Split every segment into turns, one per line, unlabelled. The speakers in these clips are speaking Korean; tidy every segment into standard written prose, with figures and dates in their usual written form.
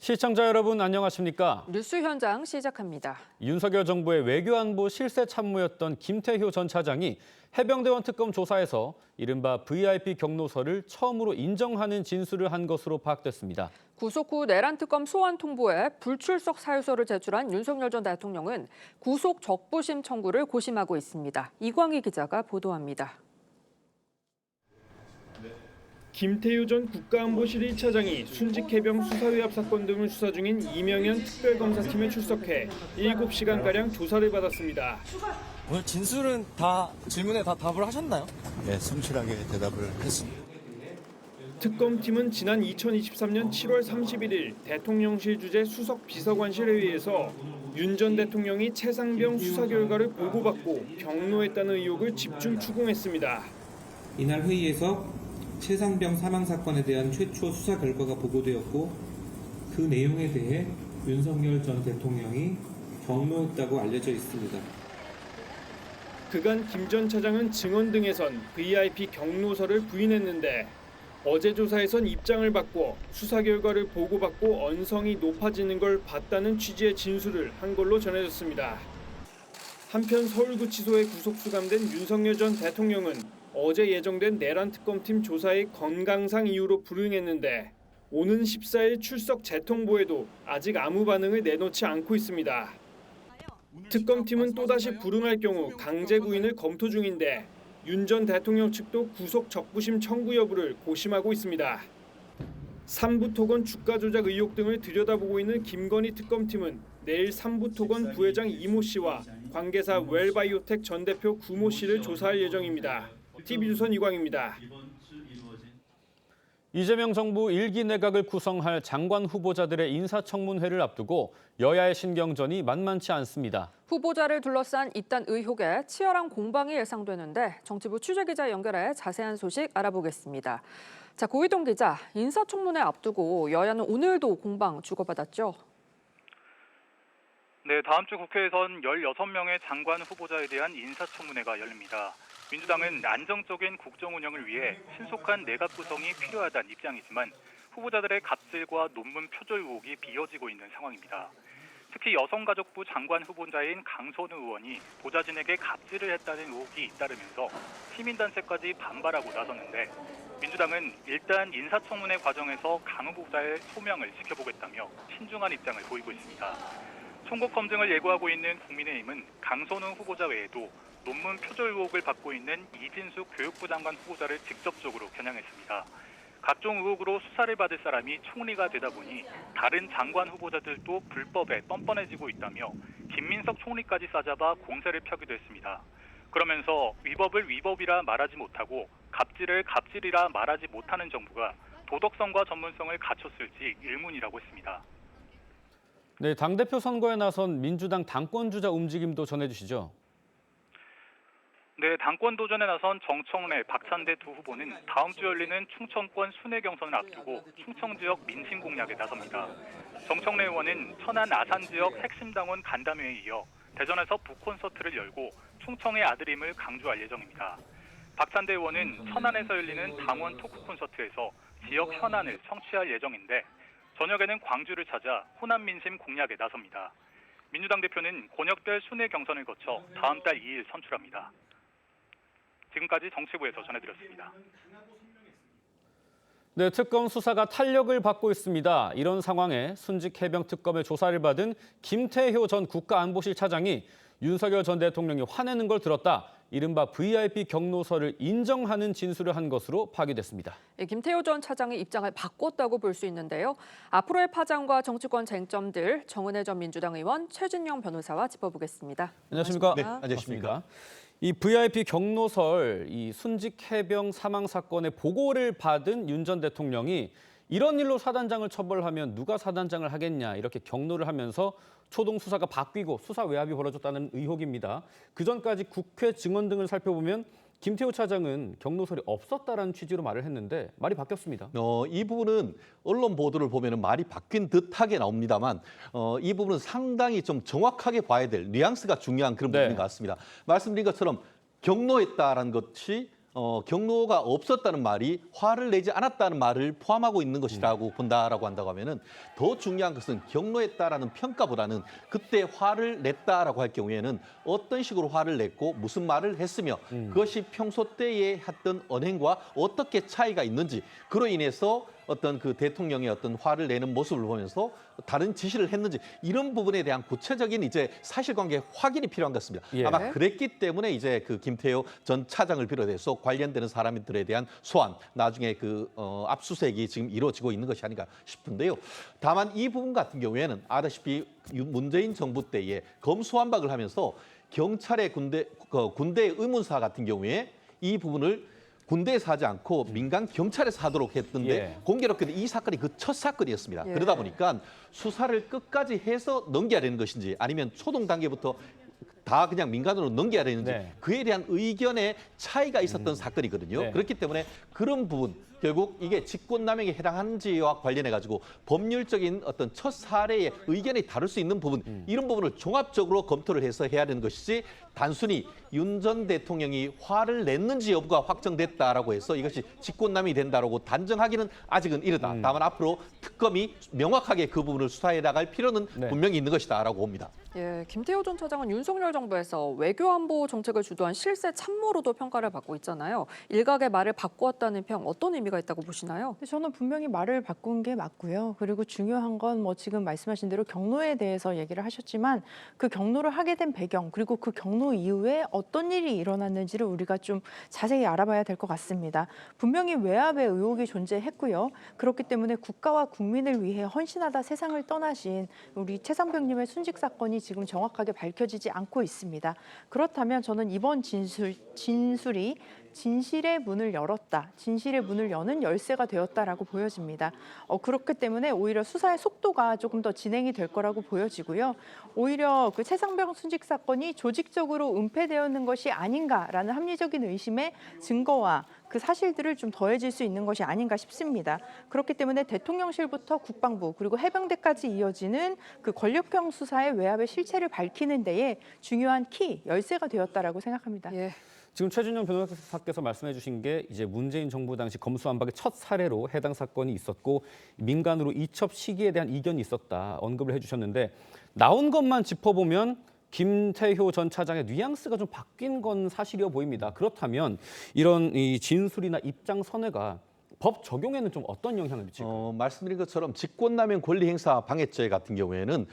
시청자 여러분 안녕하십니까?
뉴스 현장 시작합니다.
윤석열 정부의 외교안보 실세 참모였던 김태효 전 차장이 해병대원 특검 조사에서 이른바 VIP 경로서를 처음으로 인정하는 진술을 한 것으로 파악됐습니다.
구속 후 내란 특검 소환 통보에 불출석 사유서를 제출한 윤석열 전 대통령은 구속 적부심 청구를 고심하고 있습니다. 이광희 기자가 보도합니다.
김태효 전 국가안보실 1차장이 순직해병 수사위압 사건 등을 수사 중인 이명현 특별검사팀에 출석해 7시간가량 조사를 받았습니다.
오늘 진술은 질문에 다 답을 하셨나요?
네, 성실하게 대답을 했습니다.
특검팀은 지난 2023년 7월 31일 대통령실 주재 수석 비서관실 회의에서 윤 전 대통령이 최상병 수사 결과를 보고받고 경로했다는 의혹을 집중 추궁했습니다.
이날 회의에서 최상병 사망 사건에 대한 최초 수사 결과가 보고되었고 그 내용에 대해 윤석열 전 대통령이 경로했다고 알려져 있습니다.
그간 김 전 차장은 증언 등에선 VIP 경로서를 부인했는데 어제 조사에선 입장을 바꿔 수사 결과를 보고받고 언성이 높아지는 걸 봤다는 취지의 진술을 한 걸로 전해졌습니다. 한편 서울구치소에 구속 수감된 윤석열 전 대통령은 어제 예정된 내란 특검팀 조사의 건강상 이유로 불응했는데 오는 14일 출석 재통보에도 아직 아무 반응을 내놓지 않고 있습니다. 특검팀은 또다시 불응할 경우 강제 구인을 검토 중인데 윤 전 대통령 측도 구속 적부심 청구 여부를 고심하고 있습니다. 삼부토건 주가 조작 의혹 등을 들여다보고 있는 김건희 특검팀은 내일 삼부토건 부회장 이모 씨와 관계사 웰바이오텍 전 대표 구모 씨를 조사할 예정입니다. TV조선 이광입니다.
이재명 정부 1기 내각을 구성할 장관 후보자들의 인사청문회를 앞두고 여야의 신경전이 만만치 않습니다.
후보자를 둘러싼 이딴 의혹에 치열한 공방이 예상되는데 정치부 취재기자 연결해 자세한 소식 알아보겠습니다. 자, 고희동 기자, 인사청문회 앞두고 여야는 오늘도 공방 주고받았죠?
네, 다음 주 국회에선 16명의 장관 후보자에 대한 인사청문회가 열립니다. 민주당은 안정적인 국정 운영을 위해 신속한 내각 구성이 필요하다는 입장이지만 후보자들의 갑질과 논문 표절 의혹이 비어지고 있는 상황입니다. 특히 여성가족부 장관 후보자인 강선우 의원이 보좌진에게 갑질을 했다는 의혹이 잇따르면서 시민단체까지 반발하고 나섰는데 민주당은 일단 인사청문회 과정에서 강 후보자의 소명을 지켜보겠다며 신중한 입장을 보이고 있습니다. 총국 검증을 예고하고 있는 국민의힘은 강선우 후보자 외에도 논문 표절 의혹을 받고 있는 이진숙 교육부 장관 후보자를 직접적으로 겨냥했습니다. 각종 의혹으로 수사를 받을 사람이 총리가 되다 보니 다른 장관 후보자들도 불법에 뻔뻔해지고 있다며 김민석 총리까지 싸잡아 공세를 펴기도 했습니다. 그러면서 위법을 위법이라 말하지 못하고 갑질을 갑질이라 말하지 못하는 정부가 도덕성과 전문성을 갖췄을지 의문이라고 했습니다.
네, 당대표 선거에 나선 민주당 당권주자 움직임도 전해주시죠.
네, 당권 도전에 나선 정청래, 박찬대 두 후보는 다음 주 열리는 충청권 순회 경선을 앞두고 충청 지역 민심 공략에 나섭니다. 정청래 의원은 천안 아산 지역 핵심 당원 간담회에 이어 대전에서 북콘서트를 열고 충청의 아들임을 강조할 예정입니다. 박찬대 의원은 천안에서 열리는 당원 토크 콘서트에서 지역 현안을 청취할 예정인데 저녁에는 광주를 찾아 호남 민심 공략에 나섭니다. 민주당 대표는 권역별 순회 경선을 거쳐 다음 달 2일 선출합니다. 지금까지 정치부에서 전해드렸습니다.
네, 특검 수사가 탄력을 받고 있습니다. 이런 상황에 순직 해병 특검의 조사를 받은 김태효 전 국가안보실 차장이 윤석열 전 대통령이 화내는 걸 들었다. 이른바 VIP 경로서를 인정하는 진술을 한 것으로 파악됐습니다.
김태효 전 차장의 입장을 바꿨다고 볼 수 있는데요. 앞으로의 파장과 정치권 쟁점들 정은혜 전 민주당 의원, 최진영 변호사와 짚어보겠습니다.
안녕하십니까?
네, 안녕하십니까?
이 VIP 경로설, 이 순직 해병 사망 사건의 보고를 받은 윤 전 대통령이 이런 일로 사단장을 처벌하면 누가 사단장을 하겠냐 이렇게 경로를 하면서 초동 수사가 바뀌고 수사 외압이 벌어졌다는 의혹입니다. 그전까지 국회 증언 등을 살펴보면 김태효 차장은 경로설이 없었다라는 취지로 말을 했는데 말이 바뀌었습니다.
이 부분은 언론 보도를 보면 말이 바뀐 듯하게 나옵니다만 이 부분은 상당히 좀 정확하게 봐야 될 뉘앙스가 중요한 그런 부분인 것 같습니다. 말씀드린 것처럼 경로했다라는 것이 경로가 없었다는 말이 화를 내지 않았다는 말을 포함하고 있는 것이라고 본다라고 한다고 하면은 더 중요한 것은 경로했다라는 평가보다는 그때 화를 냈다라고 할 경우에는 어떤 식으로 화를 냈고 무슨 말을 했으며 그것이 평소 때에 했던 언행과 어떻게 차이가 있는지 그로 인해서 어떤 그 대통령의 어떤 화를 내는 모습을 보면서 다른 지시를 했는지 이런 부분에 대한 구체적인 이제 사실관계 확인이 필요한 것 같습니다.
예.
아마 그랬기 때문에 이제 그 김태효 전 차장을 비롯해서 관련되는 사람들에 대한 소환, 나중에 그 압수수색이 지금 이루어지고 있는 것이 아닌가 싶은데요. 다만 이 부분 같은 경우에는 아다시피 문재인 정부 때에 검수완박을 하면서 경찰의 군대의 의문사 같은 경우에 이 부분을 군대에서 하지 않고 민간 경찰에서 하도록 했던데
예.
공교롭게도 이 사건이 그 첫 사건이었습니다.
예.
그러다 보니까 수사를 끝까지 해서 넘겨야 되는 것인지 아니면 초동 단계부터 다 그냥 민간으로 넘겨야 되는지
네.
그에 대한 의견의 차이가 있었던 사건이거든요.
네.
그렇기 때문에 그런 부분 결국 이게 직권남용에 해당하는지와 관련해 가지고 법률적인 어떤 첫 사례의 의견이 다를 수 있는 부분 이런 부분을 종합적으로 검토를 해서 해야 되는 것이지 단순히 윤 전 대통령이 화를 냈는지 여부가 확정됐다라고 해서 이것이 직권남용이 된다라고 단정하기는 아직은 이르다. 다만 앞으로 특검이 명확하게 그 부분을 수사해 나갈 필요는
네.
분명히 있는 것이다라고 봅니다.
예, 김태호 전 차장은 윤석열 정부에서 외교안보 정책을 주도한 실세 참모로도 평가를 받고 있잖아요. 일각의 말을 바꾸었다는 평 어떤 의미가 있다고 보시나요?
저는 분명히 말을 바꾼 게 맞고요. 그리고 중요한 건 뭐 지금 말씀하신 대로 경로에 대해서 얘기를 하셨지만 그 경로를 하게 된 배경 그리고 그 경로 이후에 어떤 일이 일어났는지를 우리가 좀 자세히 알아봐야 될 것 같습니다. 분명히 외압의 의혹이 존재했고요. 그렇기 때문에 국가와 국민을 위해 헌신하다 세상을 떠나신 우리 최상병님의 순직 사건이 지금 정확하게 밝혀지지 않고 있습니다. 그렇다면 저는 이번 진술이 진실의 문을 열었다. 진실의 문을 여는 열쇠가 되었다라고 보여집니다. 그렇기 때문에 오히려 수사의 속도가 조금 더 진행이 될 거라고 보여지고요. 오히려 그 최상병 순직 사건이 조직적으로 은폐되었는 것이 아닌가라는 합리적인 의심의 증거와 그 사실들을 좀 더해질 수 있는 것이 아닌가 싶습니다. 그렇기 때문에 대통령실부터 국방부 그리고 해병대까지 이어지는 그 권력형 수사의 외압의 실체를 밝히는 데에 중요한 키, 열쇠가 되었다라고 생각합니다.
예.
지금 최준영 변호사께서 말씀해 주신 게 이제 문재인 정부 당시 검수완박의 첫 사례로 해당 사건이 있었고 민간으로 이첩 시기에 대한 이견이 있었다 언급을 해주셨는데 나온 것만 짚어보면 김태효 전 차장의 뉘앙스가 좀 바뀐 건 사실이어 보입니다. 그렇다면 이런 이 진술이나 입장 선회가 법 적용에는 좀 어떤 영향을 미칠까요?
말씀드린 것처럼 직권남용 권리행사 방해죄 같은 경우에는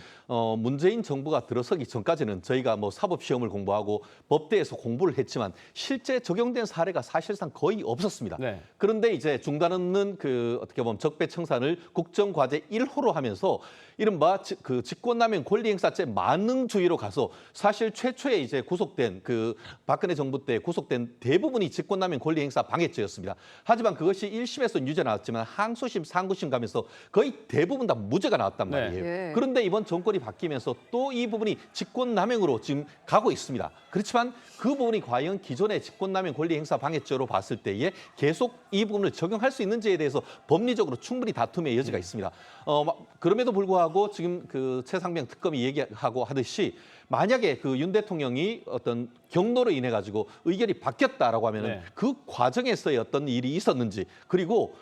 문재인 정부가 들어서기 전까지는 저희가 뭐 사법시험을 공부하고 법대에서 공부를 했지만 실제 적용된 사례가 사실상 거의 없었습니다.
네.
그런데 이제 중단 없는 그 어떻게 보면 적폐청산을 국정과제 1호로 하면서 이른바 그 직권남용 권리행사죄 만능주의로 가서 사실 최초에 이제 구속된 그 박근혜 정부 때 구속된 대부분이 직권남용 권리행사 방해죄였습니다. 하지만 그것이 1심에서 유죄 나왔지만 항소심, 상고심 가면서 거의 대부분 다 무죄가 나왔단
네.
말이에요.
예.
그런데 이번 정권이 바뀌면서 또 이 부분이 직권남용으로 지금 가고 있습니다. 그렇지만 그 부분이 과연 기존의 직권남용 권리행사 방해죄로 봤을 때에 계속 이 부분을 적용할 수 있는지에 대해서 법리적으로 충분히 다툼의 여지가 있습니다. 그럼에도 불구하고 지금 그 최상병 특검이 얘기하고 하듯이 만약에 그 윤 대통령이 어떤 경로로 인해 가지고 의견이 바뀌었다라고 하면은
네.
그 과정에서의 어떤 일이 있었는지 그리고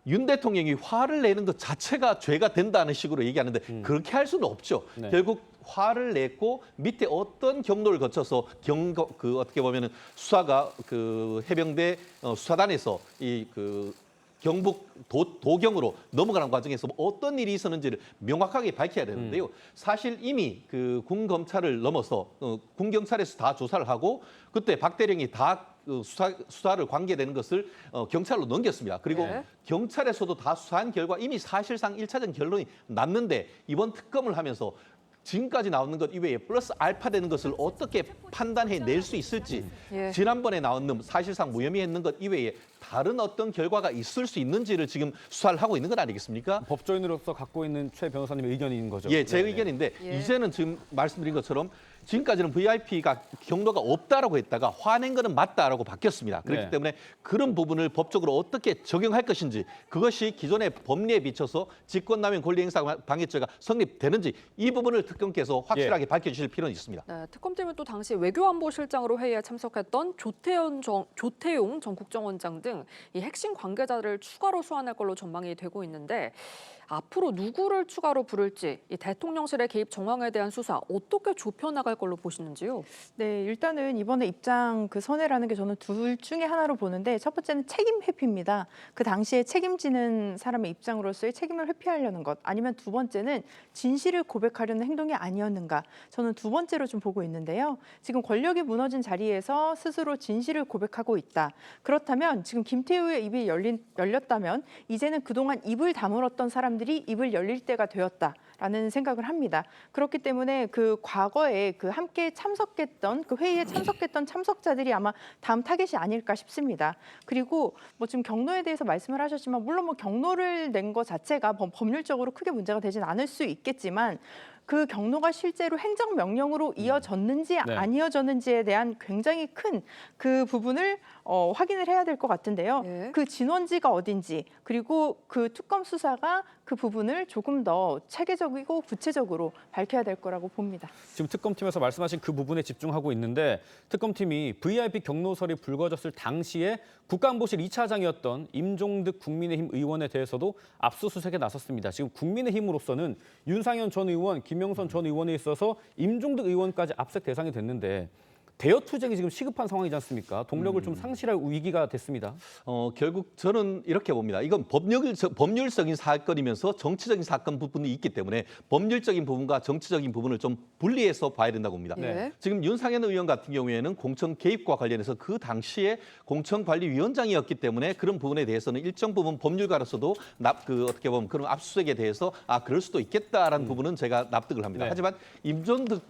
윤 대통령이 화를 내는 것 자체가 죄가 된다는 식으로 얘기하는데 그렇게 할 수는 없죠.
네.
결국 화를 냈고 밑에 어떤 경로를 거쳐서 그 어떻게 보면은 수사가 그 해병대 수사단에서 이 그 경북 도경으로 넘어가는 과정에서 어떤 일이 있었는지를 명확하게 밝혀야 되는데요. 사실 이미 그 군 검찰을 넘어서 군 경찰에서 다 조사를 하고 그때 박 대령이 다 수사를 관계되는 것을 경찰로 넘겼습니다. 그리고
네.
경찰에서도 다 수사한 결과 이미 사실상 1차적 결론이 났는데 이번 특검을 하면서 지금까지 나오는 것 이외에 플러스 알파 되는 것을 어떻게 판단해 낼 수 있을지
예.
지난번에 나온 놈 사실상 무혐의했는 것 이외에 다른 어떤 결과가 있을 수 있는지를 지금 수사를 하고 있는 것 아니겠습니까?
법조인으로서 갖고 있는 최 변호사님의 의견인 거죠.
예, 제
네,
의견인데
예.
이제는 지금 말씀드린 것처럼 지금까지는 VIP가 경로가 없다라고 했다가 화낸 거는 맞다라고 바뀌었습니다. 그렇기
네.
때문에 그런 부분을 법적으로 어떻게 적용할 것인지 그것이 기존의 법리에 비춰서 직권남용 권리행사 방해죄가 성립되는지 이 부분을 특검께서 확실하게 밝혀주실 필요는 있습니다.
네, 특검팀은 또 당시 외교안보실장으로 회의에 참석했던 조태용 전 국정원장 등 이 핵심 관계자를 추가로 소환할 걸로 전망이 되고 있는데 앞으로 누구를 추가로 부를지 이 대통령실의 개입 정황에 대한 수사 어떻게 좁혀나갈 걸로 보시는지요?
네, 일단은 이번에 입장 그 선회라는 게 저는 둘 중에 하나로 보는데 첫 번째는 책임 회피입니다. 그 당시에 책임지는 사람의 입장으로서의 책임을 회피하려는 것 아니면 두 번째는 진실을 고백하려는 행동이 아니었는가 저는 두 번째로 좀 보고 있는데요. 지금 권력이 무너진 자리에서 스스로 진실을 고백하고 있다. 그렇다면 지금 김태우의 입이 열렸다면 이제는 그동안 입을 다물었던 사람들이 입을 열릴 때가 되었다라는 생각을 합니다. 그렇기 때문에 그 과거에 그 함께 참석했던 그 회의에 참석했던 참석자들이 아마 다음 타겟이 아닐까 싶습니다. 그리고 뭐 지금 경로에 대해서 말씀을 하셨지만 물론 뭐 경로를 낸 것 자체가 법률적으로 크게 문제가 되진 않을 수 있겠지만 그 경로가 실제로 행정명령으로 이어졌는지
네.
안 이어졌는지에 대한 굉장히 큰 그 부분을 확인을 해야 될 것 같은데요.
예.
그 진원지가 어딘지 그리고 그 특검 수사가 그 부분을 조금 더 체계적이고 구체적으로 밝혀야 될 거라고 봅니다.
지금 특검팀에서 말씀하신 그 부분에 집중하고 있는데 특검팀이 VIP 경로설이 불거졌을 당시에 국가안보실 2차장이었던 임종득 국민의힘 의원에 대해서도 압수수색에 나섰습니다. 지금 국민의힘으로서는 윤상현 전 의원, 김영선 전 의원에 있어서 임종득 의원까지 압색 대상이 됐는데 대여 투쟁이 지금 시급한 상황이지 않습니까? 동력을 좀 상실할 위기가 됐습니다.
결국 저는 이렇게 봅니다. 이건 법률적인 사건이면서 정치적인 사건 부분이 있기 때문에 법률적인 부분과 정치적인 부분을 좀 분리해서 봐야 된다고 봅니다.
네.
지금 윤상현 의원 같은 경우에는 공천 개입과 관련해서 그 당시에 공천관리위원장이었기 때문에 그런 부분에 대해서는 일정 부분 법률가로서도 어떻게 보면 그런 압수수색에 대해서 그럴 수도 있겠다라는 부분은 제가 납득을 합니다.
네.
하지만 임종득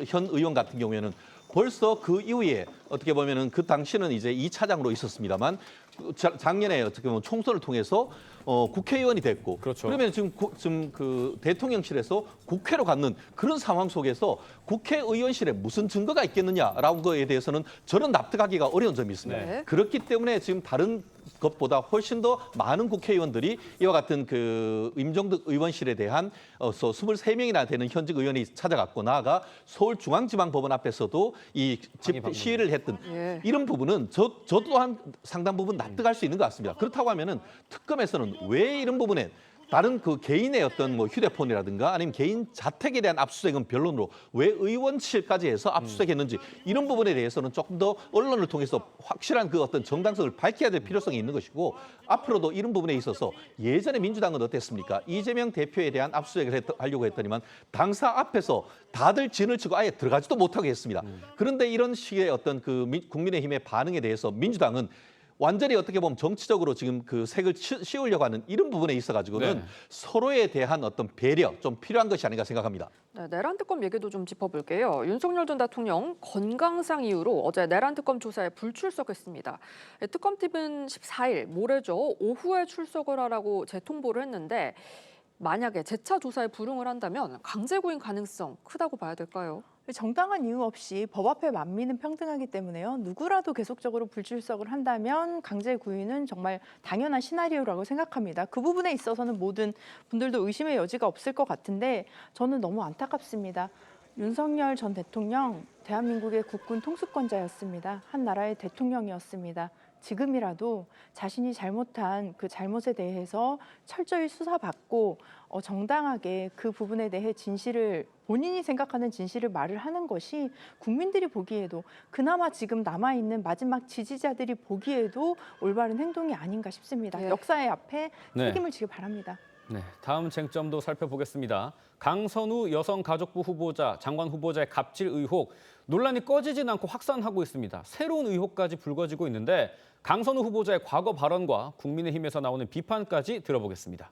현 의원 같은 경우에는 벌써 그 이후에 어떻게 보면은 그 당시는 이제 2차장으로 있었습니다만 작년에 어떻게 보면 총선을 통해서 국회의원이 됐고
그렇죠.
그러면 지금 그 대통령실에서 국회로 갖는 그런 상황 속에서 국회의원실에 무슨 증거가 있겠느냐라는 거에 대해서는 저는 납득하기가 어려운 점이 있습니다.
네.
그렇기 때문에 지금 다른 것보다 훨씬 더 많은 국회의원들이 이와 같은 그 임종득 의원실에 대한 23명이나 되는 현직 의원이 찾아갔고 나아가 서울중앙지방법원 앞에서도 이 시위를 했던
예.
이런 부분은 저 또한 상당 부분 납득할 수 있는 것 같습니다. 그렇다고 하면은 특검에서는 왜 이런 부분에 다른 그 개인의 어떤 뭐 휴대폰이라든가 아니면 개인 자택에 대한 압수수색은 변론으로 왜 의원실까지 해서 압수수색했는지 이런 부분에 대해서는 조금 더 언론을 통해서 확실한 그 어떤 정당성을 밝혀야 될 필요성이 있는 것이고 앞으로도 이런 부분에 있어서 예전에 민주당은 어땠습니까? 이재명 대표에 대한 압수수색을 하려고 했더니만 당사 앞에서 다들 진을 치고 아예 들어가지도 못하게 했습니다. 그런데 이런 식의 어떤 그 국민의힘의 반응에 대해서 민주당은 완전히 어떻게 보면 정치적으로 지금 그 색을 씌우려고 하는 이런 부분에 있어가지고는
네.
서로에 대한 어떤 배려 좀 필요한 것이 아닌가 생각합니다.
네, 내란 특검 얘기도 좀 짚어볼게요. 윤석열 전 대통령 건강상 이유로 어제 내란 특검 조사에 불출석했습니다. 특검팀은 14일 모레죠. 오후에 출석을 하라고 재통보를 했는데 만약에 재차 조사에 불응을 한다면 강제 구인 가능성 크다고 봐야 될까요?
정당한 이유 없이 법 앞에 만민은 평등하기 때문에요. 누구라도 계속적으로 불출석을 한다면 강제 구인은 정말 당연한 시나리오라고 생각합니다. 그 부분에 있어서는 모든 분들도 의심의 여지가 없을 것 같은데 저는 너무 안타깝습니다. 윤석열 전 대통령 대한민국의 국군 통수권자였습니다. 한 나라의 대통령이었습니다. 지금이라도 자신이 잘못한 그 잘못에 대해서 철저히 수사받고 정당하게 그 부분에 대해 진실을 본인이 생각하는 진실을 말을 하는 것이 국민들이 보기에도 그나마 지금 남아있는 마지막 지지자들이 보기에도 올바른 행동이 아닌가 싶습니다.
네.
역사의 앞에
네.
책임을 지길 바랍니다.
네, 다음 쟁점도 살펴보겠습니다. 강선우 여성가족부 후보자, 장관 후보자의 갑질 의혹 논란이 꺼지진 않고 확산하고 있습니다. 새로운 의혹까지 불거지고 있는데 강선우 후보자의 과거 발언과 국민의힘에서 나오는 비판까지 들어보겠습니다.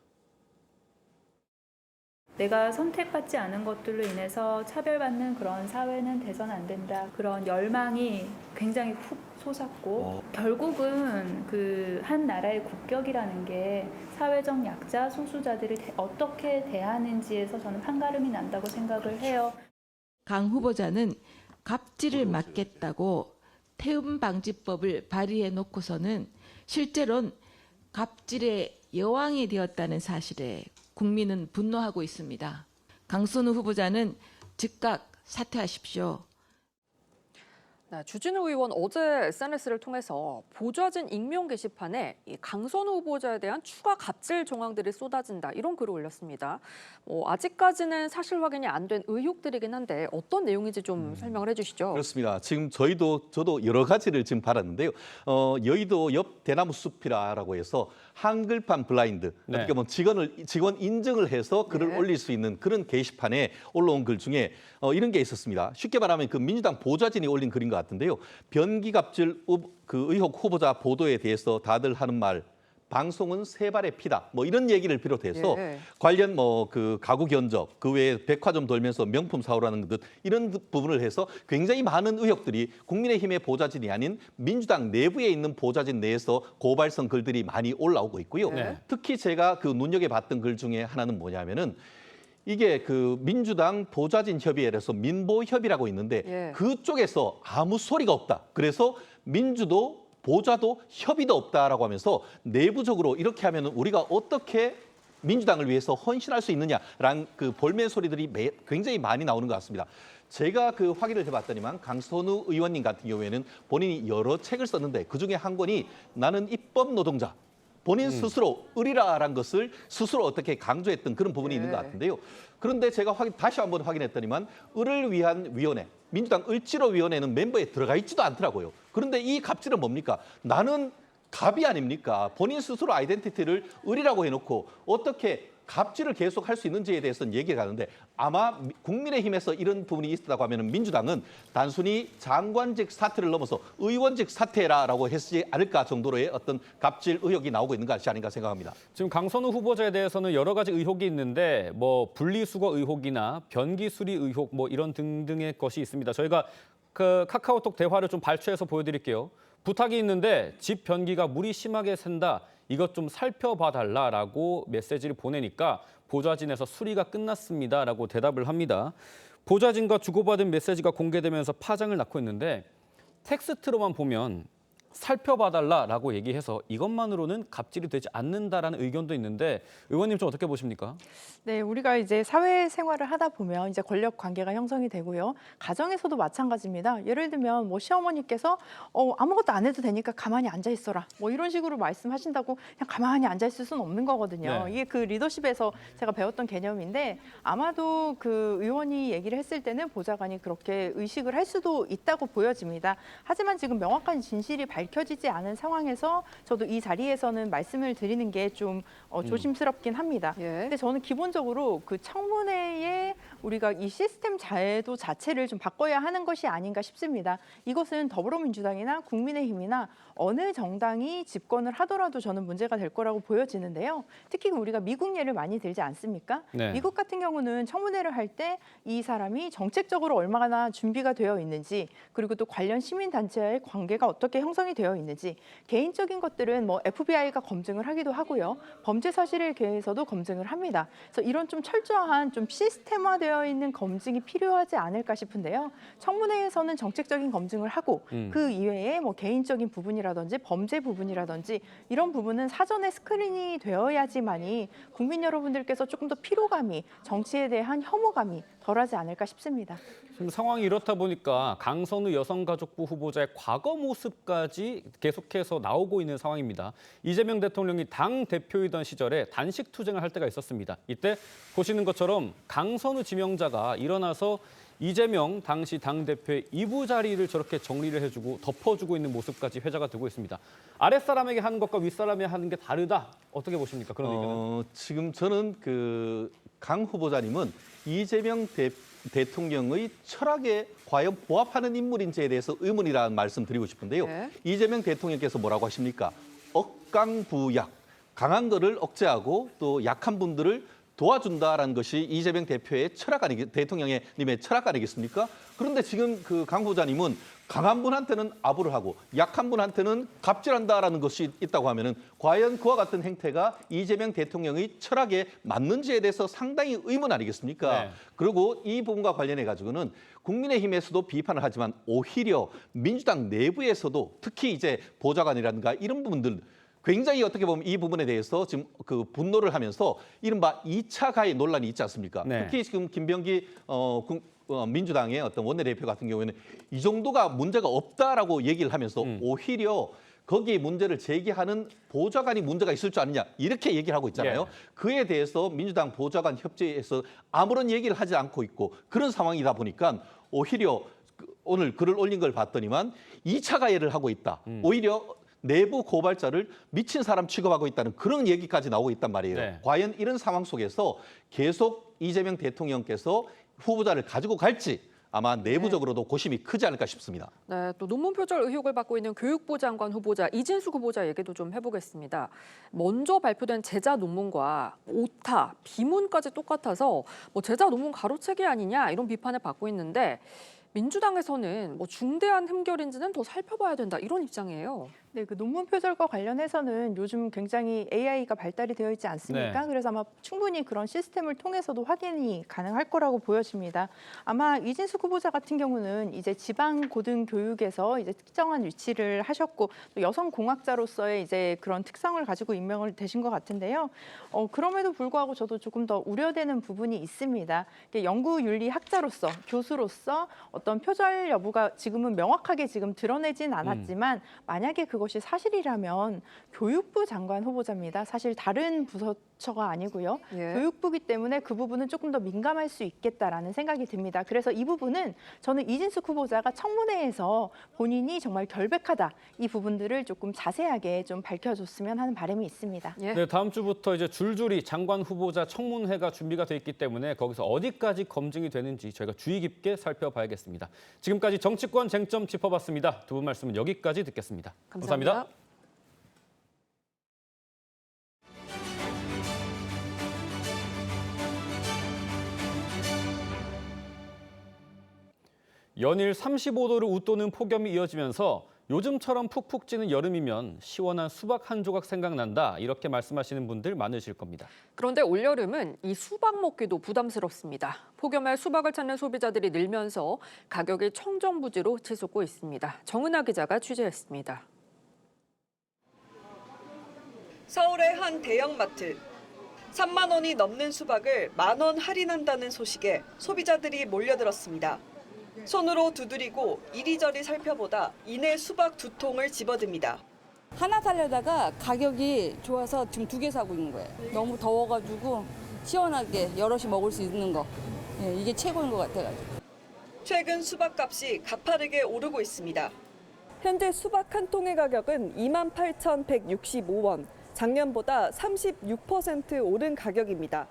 내가 선택받지 않은 것들로 인해서 차별받는 그런 사회는 돼서는 안 된다. 그런 열망이 굉장히 푹 솟았고 결국은 그 한 나라의 국격이라는 게 사회적 약자, 소수자들을 어떻게 대하는지에서 저는 판가름이 난다고 생각을 해요.
강 후보자는 갑질을 막겠다고 태움 방지법을 발의해 놓고서는 실제로는 갑질의 여왕이 되었다는 사실에 국민은 분노하고 있습니다. 강선우 후보자는 즉각 사퇴하십시오.
네, 주진우 의원 어제 SNS를 통해서 보좌진 익명 게시판에 이 강선우 후보자에 대한 추가 갑질 정황들이 쏟아진다 이런 글을 올렸습니다. 아직까지는 사실 확인이 안 된 의혹들이긴 한데 어떤 내용인지 좀 설명을 해주시죠.
그렇습니다. 지금 저도 여러 가지를 지금 받았는데요. 여의도 옆 대나무 숲이라고 해서 한글판 블라인드,
네.
어떻게 보면 직원 인증을 해서 글을
네.
올릴 수 있는 그런 게시판에 올라온 글 중에 이런 게 있었습니다. 쉽게 말하면 그 민주당 보좌진이 올린 글인 것 같은데요. 변기갑질 그 의혹 후보자 보도에 대해서 다들 하는 말. 방송은 세 발의 피다. 뭐 이런 얘기를 비롯해서
예.
관련 그 가구 견적, 그 외에 백화점 돌면서 명품 사오라는 듯 이런 부분을 해서 굉장히 많은 의혹들이 국민의힘의 보좌진이 아닌 민주당 내부에 있는 보좌진 내에서 고발성 글들이 많이 올라오고 있고요.
네.
특히 제가 그 눈여겨봤던 글 중에 하나는 뭐냐면은 이게 그 민주당 보좌진 협의회에서 민보협이라고 있는데
예.
그쪽에서 아무 소리가 없다. 그래서 민주도 보좌도 협의도 없다라고 하면서 내부적으로 이렇게 하면 우리가 어떻게 민주당을 위해서 헌신할 수 있느냐라는 그 볼멘 소리들이 굉장히 많이 나오는 것 같습니다. 제가 그 확인을 해봤더니만 강선우 의원님 같은 경우에는 본인이 여러 책을 썼는데 그중에 한 권이 나는 입법 노동자. 본인 스스로 을이라는 것을 스스로 어떻게 강조했던 그런 부분이 있는 것 같은데요. 그런데 제가 다시 한번 확인했더니만 을을 위한 위원회, 민주당 을지로위원회는 멤버에 들어가 있지도 않더라고요. 그런데 이 갑질은 뭡니까? 나는 갑이 아닙니까? 본인 스스로 아이덴티티를 을이라고 해놓고 어떻게 갑질을 계속 할 수 있는지에 대해서는 얘기가 가는데 아마 국민의힘에서 이런 부분이 있었다고 하면 민주당은 단순히 장관직 사퇴를 넘어서 의원직 사퇴라고 했지 않을까 정도로의 어떤 갑질 의혹이 나오고 있는 것이 아닌가 생각합니다.
지금 강선우 후보자에 대해서는 여러 가지 의혹이 있는데 뭐 분리수거 의혹이나 변기수리 의혹 뭐 이런 등등의 것이 있습니다. 저희가 그 카카오톡 대화를 좀 발췌해서 보여드릴게요. 부탁이 있는데 집 변기가 물이 심하게 샌다. 이것 좀 살펴봐달라라고 메시지를 보내니까 보좌진에서 수리가 끝났습니다라고 대답을 합니다. 보좌진과 주고받은 메시지가 공개되면서 파장을 낳고 있는데 텍스트로만 보면 살펴봐달라라고 얘기해서 이것만으로는 갑질이 되지 않는다라는 의견도 있는데 의원님 좀 어떻게 보십니까?
네, 우리가 이제 사회생활을 하다 보면 이제 권력 관계가 형성이 되고요. 가정에서도 마찬가지입니다. 예를 들면 뭐 시어머니께서 아무것도 안 해도 되니까 가만히 앉아 있어라. 뭐 이런 식으로 말씀하신다고 그냥 가만히 앉아 있을 수는 없는 거거든요.
네.
이게 그 리더십에서 제가 배웠던 개념인데 아마도 그 의원이 얘기를 했을 때는 보좌관이 그렇게 의식을 할 수도 있다고 보여집니다. 하지만 지금 명확한 진실이 밝혀지지 않은 상황에서 저도 이 자리에서는 말씀을 드리는 게 좀 조심스럽긴 합니다.
예.
근데 저는 기본적으로 그 청문회에 우리가 이 시스템 제도 자체를 좀 바꿔야 하는 것이 아닌가 싶습니다. 이것은 더불어민주당이나 국민의힘이나 어느 정당이 집권을 하더라도 저는 문제가 될 거라고 보여지는데요. 특히 우리가 미국 예를 많이 들지 않습니까?
네.
미국 같은 경우는 청문회를 할 때 이 사람이 정책적으로 얼마나 준비가 되어 있는지 그리고 또 관련 시민단체와의 관계가 어떻게 형성이 되어 있는지 개인적인 것들은 뭐 FBI가 검증을 하기도 하고요. 범죄 사실에 대해서도 검증을 합니다. 그래서 이런 좀 철저한 좀 시스템화되어 있는 검증이 필요하지 않을까 싶은데요. 청문회에서는 정책적인 검증을 하고 그 이외에 뭐 개인적인 부분이라든지 범죄 부분이라든지 이런 부분은 사전에 스크린이 되어야지만이 국민 여러분들께서 조금 더 피로감이 정치에 대한 혐오감이 덜하지 않을까 싶습니다.
지금 상황이 이렇다 보니까 강선우 여성가족부 후보자의 과거 모습까지 계속해서 나오고 있는 상황입니다. 이재명 대통령이 당 대표이던 시절에 단식 투쟁을 할 때가 있었습니다. 이때 보시는 것처럼 강선우 지명자가 일어나서 이재명 당시 당대표의 이부 자리를 저렇게 정리를 해주고 덮어주고 있는 모습까지 회자가 되고 있습니다. 아랫사람에게 하는 것과 윗사람에게 하는 게 다르다. 어떻게 보십니까? 그런 의견은?
지금 저는 그 강 후보자님은 이재명 대통령의 철학에 과연 부합하는 인물인지에 대해서 의문이라는 말씀 드리고 싶은데요.
네.
이재명 대통령께서 뭐라고 하십니까? 억강부약, 강한 거를 억제하고 또 약한 분들을 도와준다라는 것이 이재명 대표의 대통령님의 철학 아니겠습니까? 그런데 지금 그 강 후보자님은 강한 분한테는 아부를 하고 약한 분한테는 갑질한다라는 것이 있다고 하면은 과연 그와 같은 행태가 이재명 대통령의 철학에 맞는지에 대해서 상당히 의문 아니겠습니까?
네.
그리고 이 부분과 관련해 가지고는 국민의힘에서도 비판을 하지만 오히려 민주당 내부에서도 특히 이제 보좌관이라든가 이런 부분들 굉장히 어떻게 보면 이 부분에 대해서 지금 그 분노를 하면서 이른바 2차 가해 논란이 있지 않습니까?
네.
특히 지금 김병기 민주당의 어떤 원내대표 같은 경우에는 이 정도가 문제가 없다라고 얘기를 하면서 오히려 거기에 문제를 제기하는 보좌관이 문제가 있을 줄 아느냐 이렇게 얘기를 하고 있잖아요.
예.
그에 대해서 민주당 보좌관 협의회에서 아무런 얘기를 하지 않고 있고 그런 상황이다 보니까 오히려 오늘 글을 올린 걸 봤더니만 2차 가해를 하고 있다. 오히려 내부 고발자를 미친 사람 취급하고 있다는 그런 얘기까지 나오고 있단 말이에요.
네.
과연 이런 상황 속에서 계속 이재명 대통령께서 후보자를 가지고 갈지 아마 내부적으로도 고심이 크지 않을까 싶습니다.
네, 또 논문 표절 의혹을 받고 있는 교육부 장관 후보자 이진숙 후보자 얘기도 좀 해보겠습니다. 먼저 발표된 제자 논문과 오타, 비문까지 똑같아서 뭐 제자 논문 가로채기 아니냐 이런 비판을 받고 있는데 민주당에서는 뭐 중대한 흠결인지는 더 살펴봐야 된다 이런 입장이에요.
네, 그 논문 표절과 관련해서는 요즘 굉장히 AI가 발달이 되어 있지 않습니까?
네.
그래서 아마 충분히 그런 시스템을 통해서도 확인이 가능할 거라고 보여집니다. 아마 이진숙 후보자 같은 경우는 이제 지방 고등교육에서 이제 특정한 위치를 하셨고 또 여성공학자로서의 이제 그런 특성을 가지고 임명을 되신 것 같은데요. 그럼에도 불구하고 저도 조금 더 우려되는 부분이 있습니다. 연구윤리학자로서 교수로서 어떤 표절 여부가 지금은 명확하게 지금 드러내진 않았지만 만약에 그것이 사실이라면 교육부 장관 후보자입니다. 사실 다른 부서처가 아니고요.
예.
교육부기 때문에 그 부분은 조금 더 민감할 수 있겠다라는 생각이 듭니다. 그래서 이 부분은 저는 이진숙 후보자가 청문회에서 본인이 정말 결백하다 이 부분들을 조금 자세하게 좀 밝혀줬으면 하는 바람이 있습니다.
예.
네, 다음 주부터 이제 줄줄이 장관 후보자 청문회가 준비가 돼 있기 때문에 거기서 어디까지 검증이 되는지 저희가 주의 깊게 살펴봐야겠습니다. 지금까지 정치권 쟁점 짚어봤습니다. 두 분 말씀은 여기까지 듣겠습니다. 감사합니다. 연일 35도를 웃도는 폭염이 이어지면서 요즘처럼 푹푹 찌는 여름이면 시원한 수박 한 조각 생각난다 이렇게 말씀하시는 분들 많으실 겁니다.
그런데 올여름은 이 수박 먹기도 부담스럽습니다. 폭염에 수박을 찾는 소비자들이 늘면서 가격이 청정부지로 치솟고 있습니다. 정은아 기자가 취재했습니다.
서울의 한 대형마트. 3만 원이 넘는 수박을 10,000원 할인한다는 소식에 소비자들이 몰려들었습니다. 손으로 두드리고 이리저리 살펴보다 이내 수박 2통을 집어듭니다.
하나 사려다가 가격이 좋아서 지금 2개 사고 있는 거예요. 너무 더워가지고 시원하게 여럿이 먹을 수 있는 거. 예, 이게 최고인 것 같아가지고.
최근 수박값이 가파르게 오르고 있습니다. 현재 수박 한 통의 가격은 28,165원, 작년보다 36% 오른 가격입니다.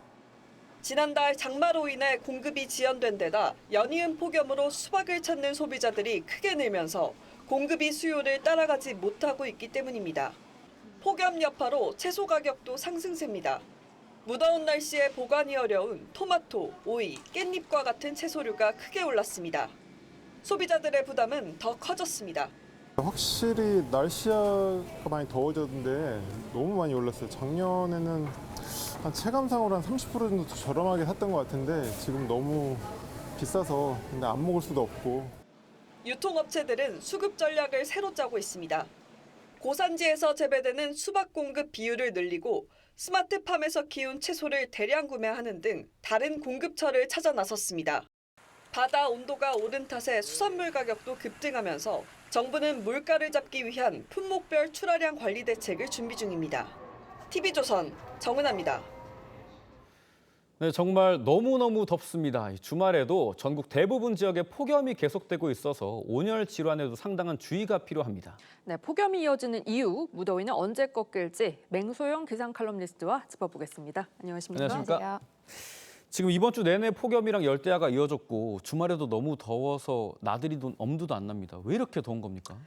지난달 장마로 인해 공급이 지연된 데다 연이은 폭염으로 수박을 찾는 소비자들이 크게 늘면서 공급이 수요를 따라가지 못하고 있기 때문입니다. 폭염 여파로 채소 가격도 상승세입니다. 무더운 날씨에 보관이 어려운 토마토, 오이, 깻잎과 같은 채소류가 크게 올랐습니다. 소비자들의 부담은 더 커졌습니다.
확실히 날씨가 많이 더워졌는데 너무 많이 올랐어요. 작년에는 한 체감상으로 한 30% 정도 더 저렴하게 샀던 것 같은데 지금 너무 비싸서 근데 안 먹을 수도 없고.
유통업체들은 수급 전략을 새로 짜고 있습니다. 고산지에서 재배되는 수박 공급 비율을 늘리고 스마트팜에서 키운 채소를 대량 구매하는 등 다른 공급처를 찾아 나섰습니다. 바다 온도가 오른 탓에 수산물 가격도 급등하면서 정부는 물가를 잡기 위한 품목별 출하량 관리 대책을 준비 중입니다. TV조선 정은아입니다.
네, 정말 너무너무 덥습니다. 주말에도 전국 대부분 지역에 폭염이 계속되고 있어서 온열 질환에도 상당한 주의가 필요합니다.
네, 폭염이 이어지는 이유, 무더위는 언제 꺾일지 맹소영 기상 칼럼니스트와 짚어보겠습니다. 안녕하십니까?
안녕하십니까? 지금 이번 주 내내 폭염이랑 열대야가 이어졌고 주말에도 너무 더워서 나들이도 엄두도 안 납니다. 왜 이렇게 더운 겁니까?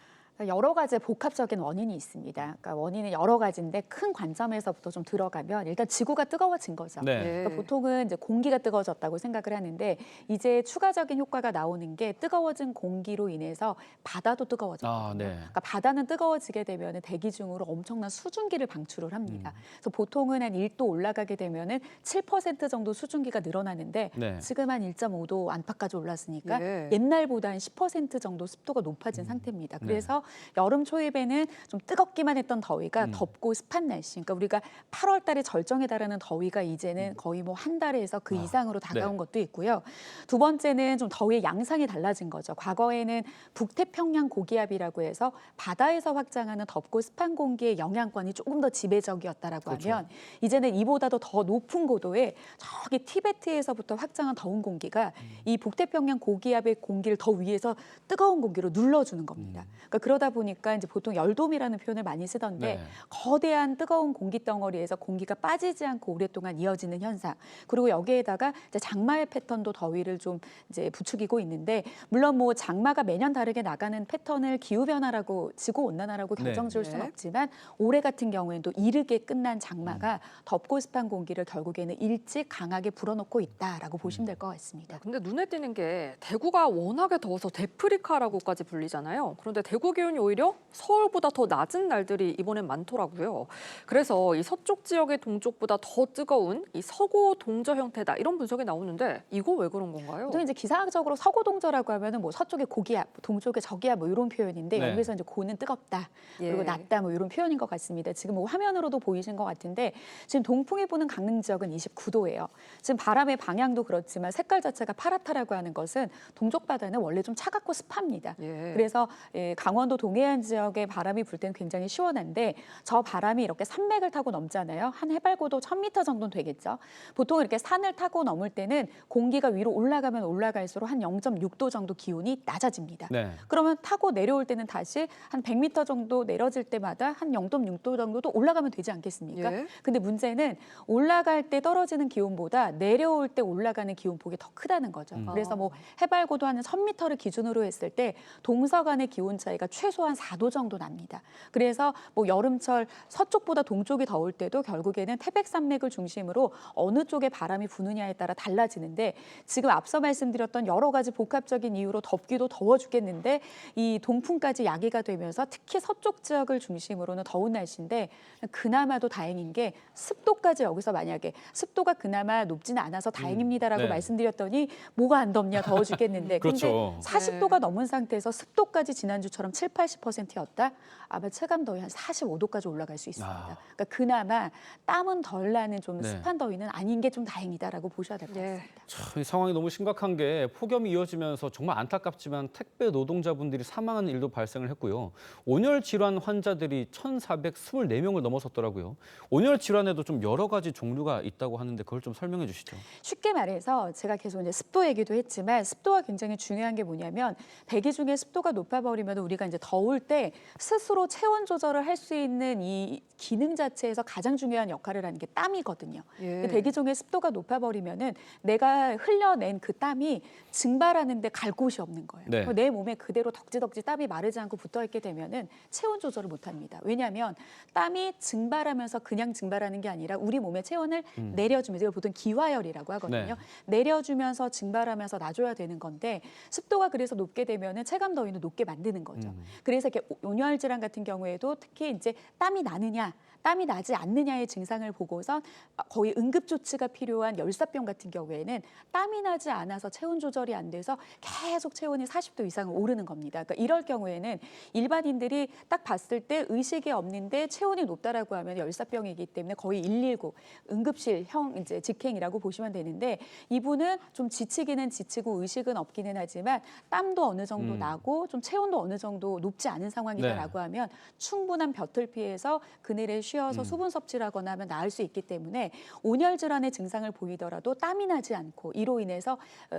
여러 가지 복합적인 원인이 있습니다. 그러니까 원인은 여러 가지인데 큰 관점에서부터 좀 들어가면 일단 지구가 뜨거워진 거죠.
네.
그러니까 보통은 이제 공기가 뜨거워졌다고 생각을 하는데 이제 추가적인 효과가 나오는 게 뜨거워진 공기로 인해서 바다도 뜨거워졌거든요.
네.
그러니까 바다는 뜨거워지게 되면 대기 중으로 엄청난 수증기를 방출을 합니다. 그래서 보통은 한 1도 올라가게 되면은 7% 정도 수증기가 늘어나는데
네.
지금 한 1.5도 안팎까지 올랐으니까
예.
옛날보다 한 10% 정도 습도가 높아진 상태입니다. 그래서 여름 초입에는 좀 뜨겁기만 했던 더위가 덥고 습한 날씨. 그러니까 우리가 8월 달에 절정에 달하는 더위가 이제는 거의 뭐 한 달에서 그 이상으로 다가온 것도 있고요. 두 번째는 좀 더위의 양상이 달라진 거죠. 과거에는 북태평양 고기압이라고 해서 바다에서 확장하는 덥고 습한 공기의 영향권이 조금 더 지배적이었다라고 하면 이제는 이보다도 더 높은 고도에 저기 티베트에서부터 확장한 더운 공기가 이 북태평양 고기압의 공기를 더 위에서 뜨거운 공기로 눌러주는 겁니다. 그러니까 그러다 보니까 이제 보통 열돔이라는 표현을 많이 쓰던데 거대한 뜨거운 공기 덩어리에서 공기가 빠지지 않고 오랫동안 이어지는 현상. 그리고 여기에다가 이제 장마의 패턴도 더위를 좀 이제 부추기고 있는데 물론 뭐 장마가 매년 다르게 나가는 패턴을 기후 변화라고 지구 온난화라고 결정지을 수는 없지만 올해 같은 경우에는 또 이르게 끝난 장마가 덥고 습한 공기를 결국에는 일찍 강하게 불어넣고 있다라고 보시면 될 것 같습니다.
근데 눈에 띄는 게 대구가 워낙에 더워서 데프리카라고까지 불리잖아요. 그런데 대구 기온이 오히려 서울보다 더 낮은 날들이 이번엔 많더라고요. 그래서 이 서쪽 지역의 동쪽보다 더 뜨거운 이 서고 동저 형태다 이런 분석이 나오는데 이거 왜 그런 건가요?
보통 이제 기상학적으로 서고 동저라고 하면은 뭐 서쪽에 고기압, 동쪽에 저기압 뭐 이런 표현인데
네.
여기서 이제 고는 뜨겁다 그리고 낮다 뭐 이런 표현인 것 같습니다. 지금 뭐 화면으로도 보이신 것 같은데 지금 동풍이 부는 강릉 지역은 29도예요. 지금 바람의 방향도 그렇지만 색깔 자체가 파랗다라고 하는 것은 동쪽 바다는 원래 좀 차갑고 습합니다. 그래서 강원도 동해안 지역의 바람이 불 때는 굉장히 시원한데 저 바람이 이렇게 산맥을 타고 넘잖아요. 한 해발고도 1000m 정도는 되겠죠. 보통 이렇게 산을 타고 넘을 때는 공기가 위로 올라가면 올라갈수록 한 0.6도 정도 기온이 낮아집니다. 그러면 타고 내려올 때는 다시 한 100m 정도 내려질 때마다 한 0.6도 정도도 올라가면 되지 않겠습니까? 근데 문제는 올라갈 때 떨어지는 기온보다 내려올 때 올라가는 기온폭이 더 크다는 거죠. 그래서 뭐 해발고도 한 1000m를 기준으로 했을 때 동서간의 기온 차이가 최소한 4도 정도 납니다. 그래서 뭐 여름철 서쪽보다 동쪽이 더울 때도 결국에는 태백산맥을 중심으로 어느 쪽에 바람이 부느냐에 따라 달라지는데 지금 앞서 말씀드렸던 여러 가지 복합적인 이유로 덥기도 더워 죽겠는데 이 동풍까지 야기가 되면서 특히 서쪽 지역을 중심으로는 더운 날씨인데 그나마도 다행인 게 습도까지 여기서 만약에 습도가 그나마 높지는 않아서 다행입니다라고 말씀드렸더니 뭐가 안 덥냐 더워 죽겠는데 근데 40도가 넘은 상태에서 습도까지 지난주처럼 7, 80%였다? 아마 체감더위 한 45도까지 올라갈 수 있습니다. 그러니까 그나마 땀은 덜 나는 좀 습한 더위는 아닌 게 좀 다행이다라고 보셔야 될 것 같습니다.
참, 이 상황이 너무 심각한 게 폭염이 이어지면서 정말 안타깝지만 택배 노동자분들이 사망하는 일도 발생을 했고요. 온열 질환 환자들이 1,424명을 넘어섰더라고요. 온열 질환에도 좀 여러 가지 종류가 있다고 하는데 그걸 좀 설명해 주시죠.
쉽게 말해서 제가 계속 이제 습도 얘기도 했지만 습도가 굉장히 중요한 게 뭐냐면 대기 중에 습도가 높아버리면 우리가 이제 더울 때 스스로 체온 조절을 할 수 있는 이 기능 자체에서 가장 중요한 역할을 하는 게 땀이거든요. 대기 중에 습도가 높아버리면은 내가 흘려낸 그 땀이 증발하는데 갈 곳이 없는 거예요. 내 몸에 그대로 덕지덕지 땀이 마르지 않고 붙어있게 되면은 체온 조절을 못합니다. 왜냐하면 땀이 증발하면서 그냥 증발하는 게 아니라 우리 몸의 체온을 내려주면서 이걸 보통 기화열이라고 하거든요. 내려주면서 증발하면서 놔줘야 되는 건데 습도가 그래서 높게 되면은 체감 더위는 높게 만드는 거죠. 그래서 이렇게 온열 질환 같은 경우에도 특히 이제 땀이 나느냐 땀이 나지 않느냐의 증상을 보고선 거의 응급 조치가 필요한 열사병 같은 경우에는 땀이 나지 않아서 체온 조절이 안 돼서 계속 체온이 40도 이상을 오르는 겁니다. 그러니까 이럴 경우에는 일반인들이 딱 봤을 때 의식이 없는데 체온이 높다라고 하면 열사병이기 때문에 거의 119 응급실형 이제 직행이라고 보시면 되는데 이분은 좀 지치기는 지치고 의식은 없기는 하지만 땀도 어느 정도 나고 좀 체온도 어느 정도 높지 않은 상황이다라고 하면 충분한 벼틀 피해서 그늘에 쉬어서 수분 섭취를 하거나 하면 나을 수 있기 때문에 온열 질환의 증상을 보이더라도 땀이 나지 않고 이로 인해서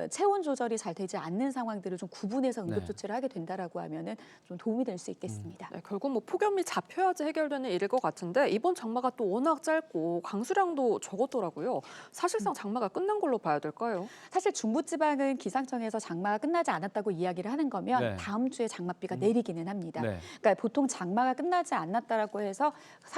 체온 조절이 잘 되지 않는 상황들을 좀 구분해서 응급 조치를 하게 된다라고 하면은 좀 도움이 될 수 있겠습니다.
결국 뭐 폭염이 잡혀야지 해결되는 일일 것 같은데 이번 장마가 또 워낙 짧고 강수량도 적었더라고요. 사실상 장마가 끝난 걸로 봐야 될까요?
사실 중부지방은 기상청에서 장마가 끝나지 않았다고 이야기를 하는 거면 다음 주에 장맛비가 내리기 아니기는 합니다.
네.
그러니까 보통 장마가 끝나지 않았다라고 해서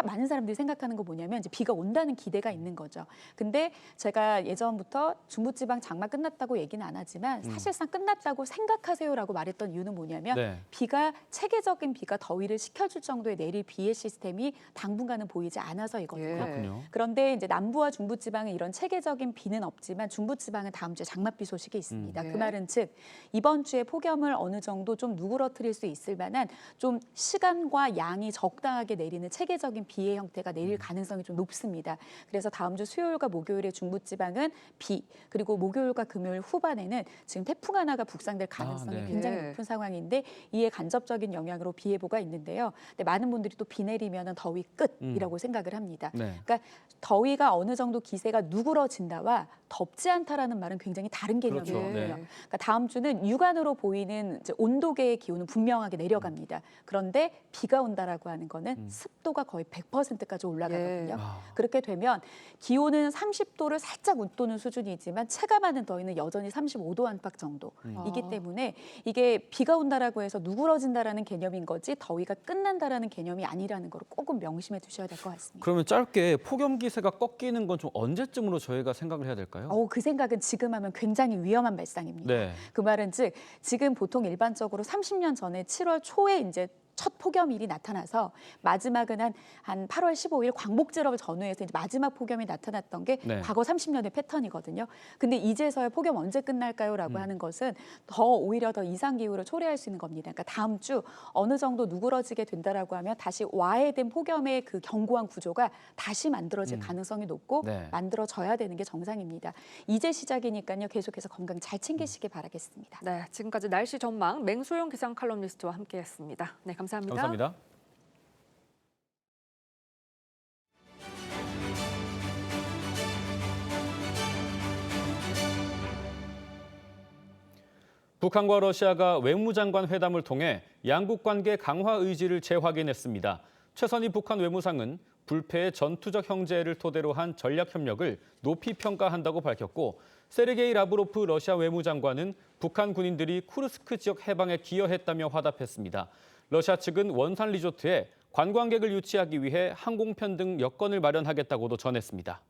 많은 사람들이 생각하는 거 뭐냐면 이제 비가 온다는 기대가 있는 거죠. 근데 제가 예전부터 중부지방 장마 끝났다고 얘기는 안 하지만 사실상 끝났다고 생각하세요라고 말했던 이유는 뭐냐면
네.
비가 체계적인 비가 더위를 식혀줄 정도의 내릴 비의 시스템이 당분간은 보이지 않아서이거든요.
그렇군요.
그런데 이제 남부와 중부지방에 이런 체계적인 비는 없지만 중부지방은 다음 주에 장맛비 소식이 있습니다. 그 말은 즉 이번 주에 폭염을 어느 정도 좀 누그러뜨릴 수 있을 만한 좀 시간과 양이 적당하게 내리는 체계적인 비의 형태가 내릴 가능성이 좀 높습니다. 그래서 다음 주 수요일과 목요일에 중부지방은 비, 그리고 목요일과 금요일 후반에는 지금 태풍 하나가 북상될 가능성이
네.
굉장히 높은 상황인데 이에 간접적인 영향으로 비 예보가 있는데요. 근데 많은 분들이 또 비 내리면 더위 끝이라고 생각을 합니다.
네.
그러니까 더위가 어느 정도 기세가 누그러진다와 덥지 않다라는 말은 굉장히 다른 개념이에요.
그렇죠. 네.
그러니까 다음 주는 육안으로 보이는 이제 온도계의 기온은 분명하게 내려갑니다. 그런데 비가 온다라고 하는 거는 습도가 거의 100%까지 올라가거든요. 그렇게 되면 기온은 30도를 살짝 웃도는 수준이지만 체감하는 더위는 여전히 35도 안팎 정도이기 때문에 이게 비가 온다라고 해서 누그러진다라는 개념인 거지 더위가 끝난다라는 개념이 아니라는 걸 꼭 명심해 두셔야 될 것 같습니다.
그러면 짧게 폭염 기세가 꺾이는 건 좀 언제쯤으로 저희가 생각을 해야 될까요?
그 생각은 지금 하면 굉장히 위험한 발상입니다.
네.
그 말은 즉 지금 보통 일반적으로 30년 전에 7월 초에 이제 첫 폭염일이 나타나서 마지막은 한 8월 15일 광복절을 전후해서 이제 마지막 폭염이 나타났던 게
네.
과거 30년의 패턴이거든요. 근데 이제서야 폭염 언제 끝날까요?라고 하는 것은 오히려 더 이상 기후를 초래할 수 있는 겁니다. 그러니까 다음 주 어느 정도 누그러지게 된다라고 하면 다시 와해된 폭염의 그 견고한 구조가 다시 만들어질 가능성이 높고
네.
만들어져야 되는 게 정상입니다. 이제 시작이니까요. 계속해서 건강 잘 챙기시기 바라겠습니다.
네, 지금까지 날씨 전망 맹소영 기상 칼럼니스트와 함께했습니다. 네, 감사합니다.
감사합니다. 북한과 러시아가 외무장관 회담을 통해 양국 관계 강화 의지를 재확인했습니다. 최선희 북한 외무상은 불패의 전투적 형제를 토대로 한 전략 협력을 높이 평가한다고 밝혔고 세르게이 라브로프 러시아 외무장관은 북한 군인들이 쿠르스크 지역 해방에 기여했다며 화답했습니다. 러시아 측은 원산 리조트에 관광객을 유치하기 위해 항공편 등 여건을 마련하겠다고도 전했습니다.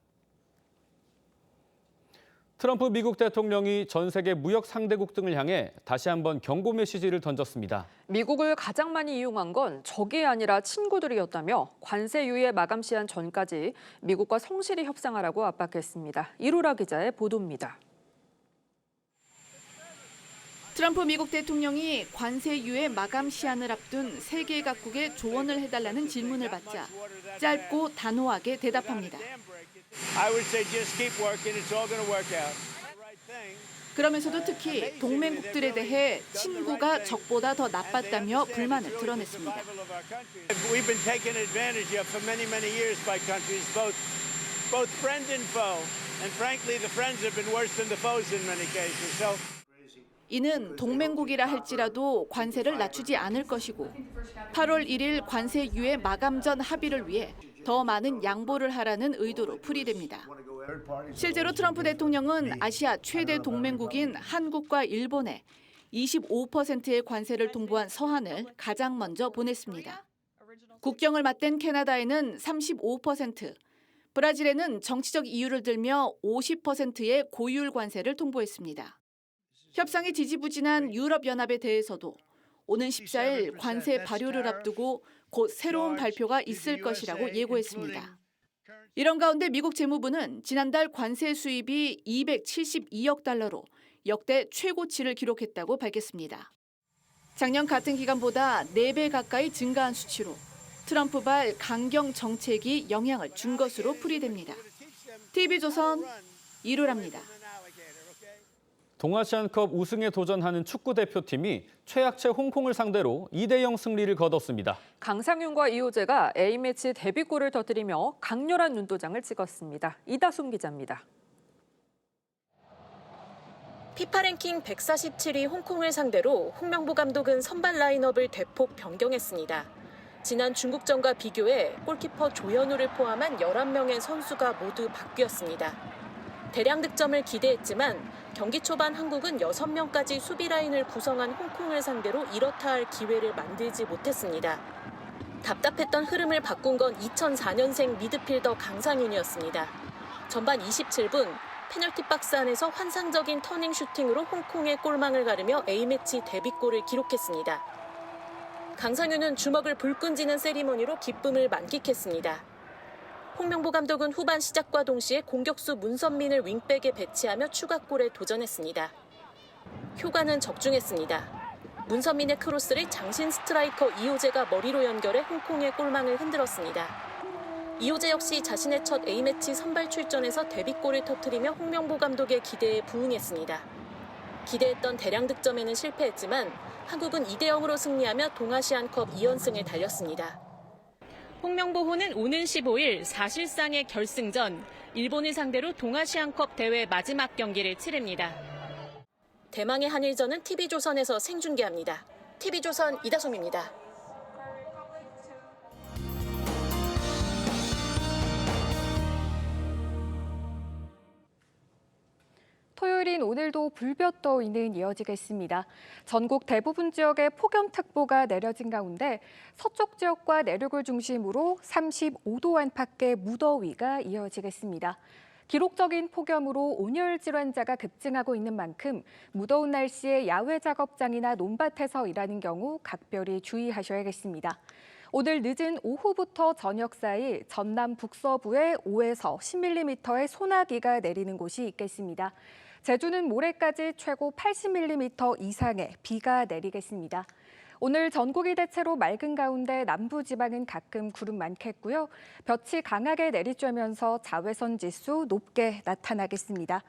트럼프 미국 대통령이 전 세계 무역 상대국 등을 향해 다시 한번 경고 메시지를 던졌습니다.
미국을 가장 많이 이용한 건 적이 아니라 친구들이었다며 관세 유예 마감 시한 전까지 미국과 성실히 협상하라고 압박했습니다. 이루라 기자의 보도입니다.
트럼프 미국 대통령이 관세 유예 마감 시한을 앞둔 세계 각국에 조언을 해달라는 질문을 받자 짧고 단호하게 대답합니다. 그러면서도 특히 동맹국들에 대해 친구가 적보다 더 나빴다며 불만을 드러냈습니다. 이는 동맹국이라 할지라도 관세를 낮추지 않을 것이고 8월 1일 관세 유예 마감 전 합의를 위해 더 많은 양보를 하라는 의도로 풀이됩니다. 실제로 트럼프 대통령은 아시아 최대 동맹국인 한국과 일본에 25%의 관세를 통보한 서한을 가장 먼저 보냈습니다. 국경을 맞댄 캐나다에는 35%, 브라질에는 정치적 이유를 들며 50%의 고율 관세를 통보했습니다. 협상이 지지부진한 유럽연합에 대해서도 오는 14일 관세 발효를 앞두고 곧 새로운 발표가 있을 것이라고 예고했습니다. 이런 가운데 미국 재무부는 지난달 관세 수입이 272억 달러로 역대 최고치를 기록했다고 밝혔습니다. 작년 같은 기간보다 4배 가까이 증가한 수치로 트럼프발 강경 정책이 영향을 준 것으로 풀이됩니다. TV조선 이루라입니다.
동아시안컵 우승에 도전하는 축구 대표팀이 최약체 홍콩을 상대로 2대0 승리를 거뒀습니다.
강상윤과 이호재가 A매치 데뷔골을 터뜨리며 강렬한 눈도장을 찍었습니다. 이다솜 기자입니다.
피파 랭킹 147위 홍콩을 상대로 홍명보 감독은 선발 라인업을 대폭 변경했습니다. 지난 중국전과 비교해 골키퍼 조현우를 포함한 11명의 선수가 모두 바뀌었습니다. 대량 득점을 기대했지만 경기 초반 한국은 6명까지 수비 라인을 구성한 홍콩을 상대로 이렇다 할 기회를 만들지 못했습니다. 답답했던 흐름을 바꾼 건 2004년생 미드필더 강상윤이었습니다. 전반 27분 페널티 박스 안에서 환상적인 터닝 슈팅으로 홍콩의 골망을 가르며 A매치 데뷔골을 기록했습니다. 강상윤은 주먹을 불끈 쥐는 세리머니로 기쁨을 만끽했습니다. 홍명보 감독은 후반 시작과 동시에 공격수 문선민을 윙백에 배치하며 추가골에 도전했습니다. 효과는 적중했습니다. 문선민의 크로스를 장신 스트라이커 이호재가 머리로 연결해 홍콩의 골망을 흔들었습니다. 이호재 역시 자신의 첫 A매치 선발 출전에서 데뷔골을 터뜨리며 홍명보 감독의 기대에 부응했습니다. 기대했던 대량 득점에는 실패했지만 한국은 2대0으로 승리하며 동아시안컵 2연승을 달렸습니다. 홍명보호는 오는 15일 사실상의 결승전, 일본을 상대로 동아시안컵 대회 마지막 경기를 치릅니다. 대망의 한일전은 TV조선에서 생중계합니다. TV조선 이다솜입니다.
토요일인 오늘도 불볕더위는 이어지겠습니다. 전국 대부분 지역에 폭염특보가 내려진 가운데 서쪽 지역과 내륙을 중심으로 35도 안팎의 무더위가 이어지겠습니다. 기록적인 폭염으로 온열 질환자가 급증하고 있는 만큼 무더운 날씨에 야외 작업장이나 논밭에서 일하는 경우 각별히 주의하셔야겠습니다. 오늘 늦은 오후부터 저녁 사이 전남 북서부에 5에서 10mm의 소나기가 내리는 곳이 있겠습니다. 제주는 모레까지 최고 80mm 이상의 비가 내리겠습니다. 오늘 전국이 대체로 맑은 가운데 남부지방은 가끔 구름 많겠고요. 볕이 강하게 내리쬐면서 자외선 지수 높게 나타나겠습니다.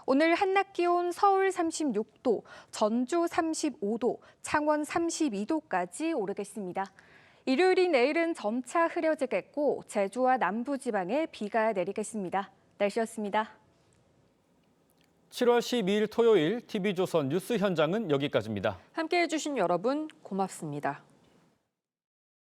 오늘 한낮 기온 서울 36도, 전주 35도, 창원 32도까지 오르겠습니다. 일요일인 내일은 점차 흐려지겠고 제주와 남부지방에 비가 내리겠습니다. 날씨였습니다.
7월 12일 토요일 TV조선 뉴스 현장은 여기까지입니다.
함께해 주신 여러분 고맙습니다.